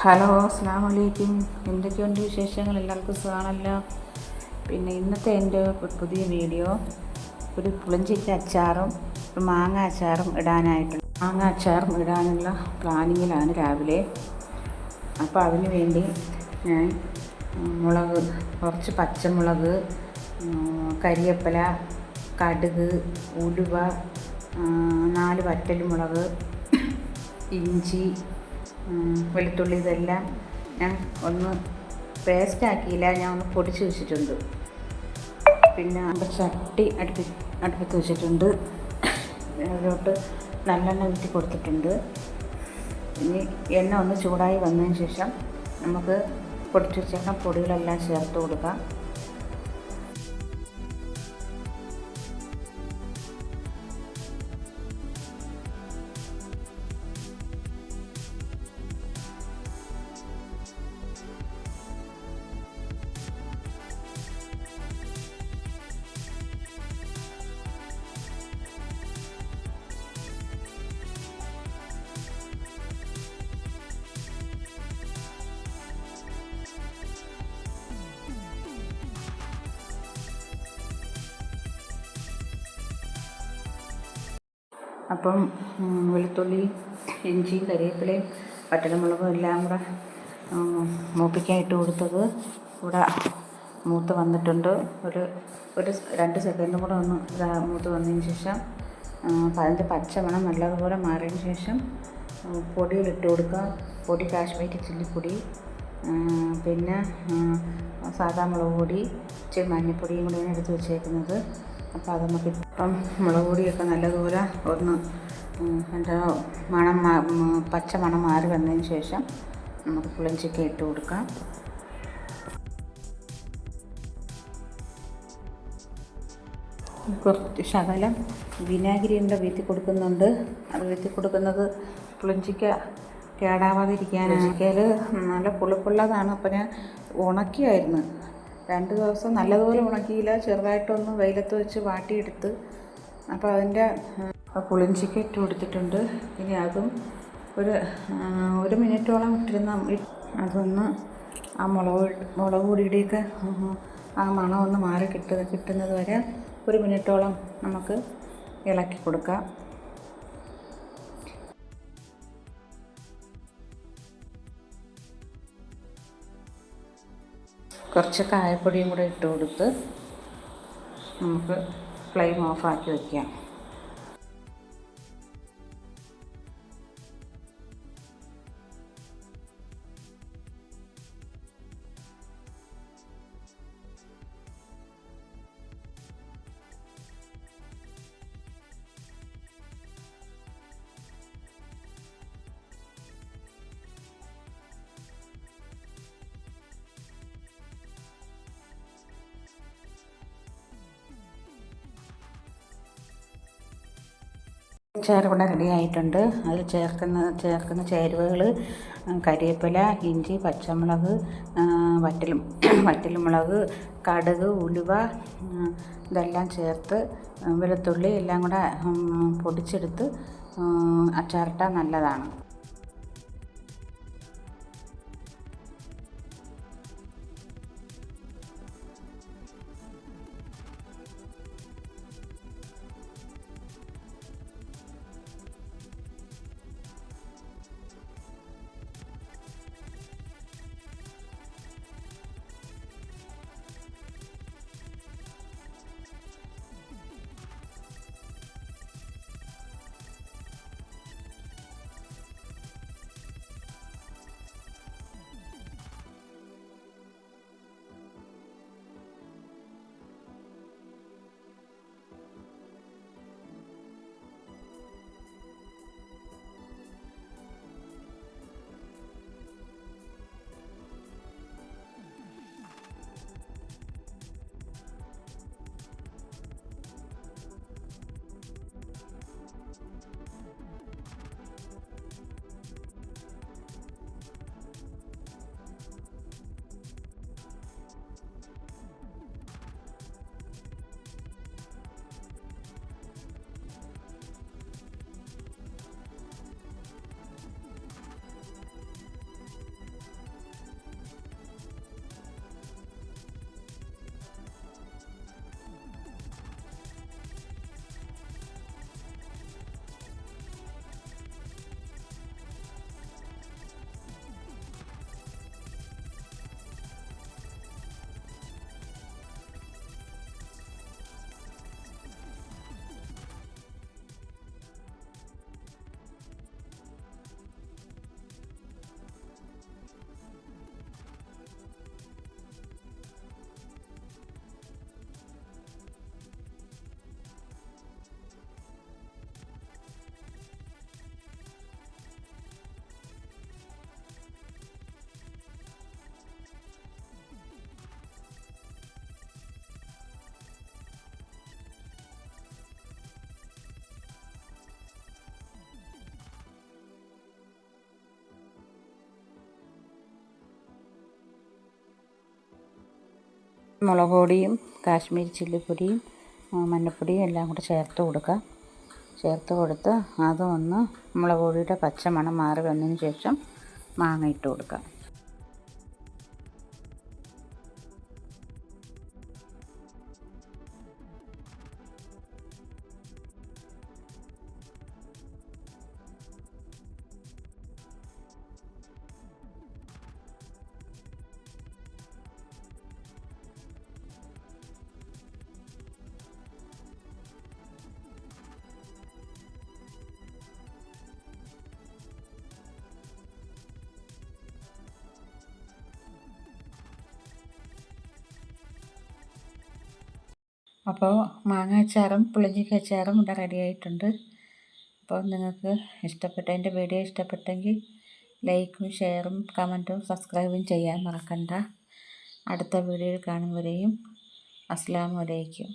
Hello, അസ്സലാമു അലൈക്കും. എന്തൊക്കെയുണ്ട് വിശേഷങ്ങൾ? എല്ലാവർക്കും സുഖമാണല്ലോ. പിന്നെ ഇന്നത്തെ എൻ്റെ പുതിയ വീഡിയോ ഒരു പുളിഞ്ചിക്ക അച്ചാറും ഒരു മാങ്ങ അച്ചാറും ഇടാനുള്ള പ്ലാനിങ്ങിലാണ് രാവിലെ. അപ്പോൾ അതിന് വേണ്ടി ഞാൻ കുറച്ച് പച്ചമുളക്, കരിവേപ്പില, കടുക്, ഉലുവ, 4 വറ്റൽമുളക്, ഇഞ്ചി, വെളുത്തുള്ളി, ഇതെല്ലാം ഞാൻ ഒന്ന് പേസ്റ്റാക്കിയില്ല, ഞാൻ ഒന്ന് പൊടിച്ച് വെച്ചിട്ടുണ്ട്. പിന്നെ ചട്ടി അടുപ്പത്ത് വെച്ചിട്ടുണ്ട്. അതിലോട്ട് നല്ലെണ്ണ ഊറ്റി കൊടുത്തിട്ടുണ്ട്. ഇനി എണ്ണ ഒന്ന് ചൂടായി വന്നതിന് ശേഷം നമുക്ക് പൊടിച്ച് വെച്ചേക്കുന്ന പൊടികളെല്ലാം ചേർത്ത് കൊടുക്കാം. അപ്പം വെളുത്തുള്ളി, ഇഞ്ചിയും, കരിവേപ്പിലയും, വറ്റൽമുളകും എല്ലാം കൂടെ മൂപ്പിക്കാൻ ഇട്ട് കൊടുത്തത് ഇവിടെ മൂത്ത് വന്നിട്ടുണ്ട്. ഒരു 2 സെക്കൻഡും കൂടെ ഒന്ന് മൂത്ത് വന്നതിന് ശേഷം അതിൻ്റെ പച്ചമണം നല്ലതുപോലെ മാറിയതിന് ശേഷം പൊടികളിട്ട് കൊടുക്കുക. പൊടി കാശ്മീരി ചില്ലിപ്പൊടി, പിന്നെ സാദാ മുളക് പൊടി, ഇച്ചിരി മഞ്ഞൾപ്പൊടിയും കൂടെയാണ് എടുത്ത് വെച്ചേക്കുന്നത്. അപ്പോൾ അത് നമുക്ക് ഇപ്പം മുളക് പൊടിയൊക്കെ നല്ലതുപോലെ ഒന്ന് എൻ്റെ പച്ച മണം മാറി വന്നതിന് ശേഷം നമുക്ക് പുളിഞ്ചിക്ക ഇട്ട് കൊടുക്കാം. കുറച്ച് ശകലം വിനാഗിരി വീത്തി കൊടുക്കുന്നുണ്ട്. അത് വീത്തി കൊടുക്കുന്നത് പുളിഞ്ചിക്ക കേടാവാതിരിക്കാനാണ്. നല്ല പുളിപ്പുള്ളതാണ്. അപ്പോൾ ഞാൻ ഉണക്കിയായിരുന്നു 2 ദിവസം നല്ലതുപോലെ ഉണക്കിയില്ല, ചെറുതായിട്ടൊന്ന് വെയിലത്ത് വെച്ച് വാട്ടിയെടുത്ത്. അപ്പോൾ അതിൻ്റെ പുളിഞ്ചിക്ക ഇട്ട് കൊടുത്തിട്ടുണ്ട്. ഇനി അതും ഒരു മിനിറ്റോളം അതൊന്ന് ആ മുളക് പൊടിയുടെയൊക്കെ ആ മണം ഒന്ന് മാറി കിട്ടുന്നത് വരെ 1 മിനിറ്റോളം നമുക്ക് ഇളക്കി കൊടുക്കാം. കുറച്ച് കായപ്പൊടിയും കൂടെ ഇട്ട് കൊടുത്ത് നമുക്ക് ഫ്ലെയിം ഓഫാക്കി വയ്ക്കാം. അച്ചാർ ഇവിടെ റെഡി ആയിട്ടുണ്ട്. അതിൽ ചേർക്കുന്ന ചേരുവകൾ കരിവേപ്പില, ഇഞ്ചി, പച്ചമുളക്, വറ്റൽമുളക്, കടുക്, ഉലുവ, ഇതെല്ലാം ചേർത്ത് വെളുത്തുള്ളി എല്ലാം കൂടെ പൊടിച്ചെടുത്ത് അച്ചാറിട്ടാൽ നല്ലതാണ്. മുളക് പൊടിയും കാശ്മീരി ചില്ലിപ്പൊടിയും മഞ്ഞൾപ്പൊടിയും എല്ലാം കൂടെ ചേർത്ത് കൊടുക്കുക. ചേർത്ത് കൊടുത്ത് അതൊന്ന് മുളക് പൊടിയുടെ പച്ചമണം മാറി വന്നതിന് ശേഷം മാങ്ങ ഇട്ട് കൊടുക്കുക. അപ്പോൾ മാങ്ങ അച്ചാറും പുളിഞ്ചിക്ക അച്ചാറും ഇവിടെ റെഡി ആയിട്ടുണ്ട്. അപ്പോൾ നിങ്ങൾക്ക് എൻ്റെ വീഡിയോ ഇഷ്ടപ്പെട്ടെങ്കിൽ ലൈക്കും ഷെയറും കമൻറ്റും സബ്സ്ക്രൈബും ചെയ്യാൻ മറക്കണ്ട. അടുത്ത വീഡിയോയിൽ കാണും വരെയും അസ്സലാമു അലൈക്കും.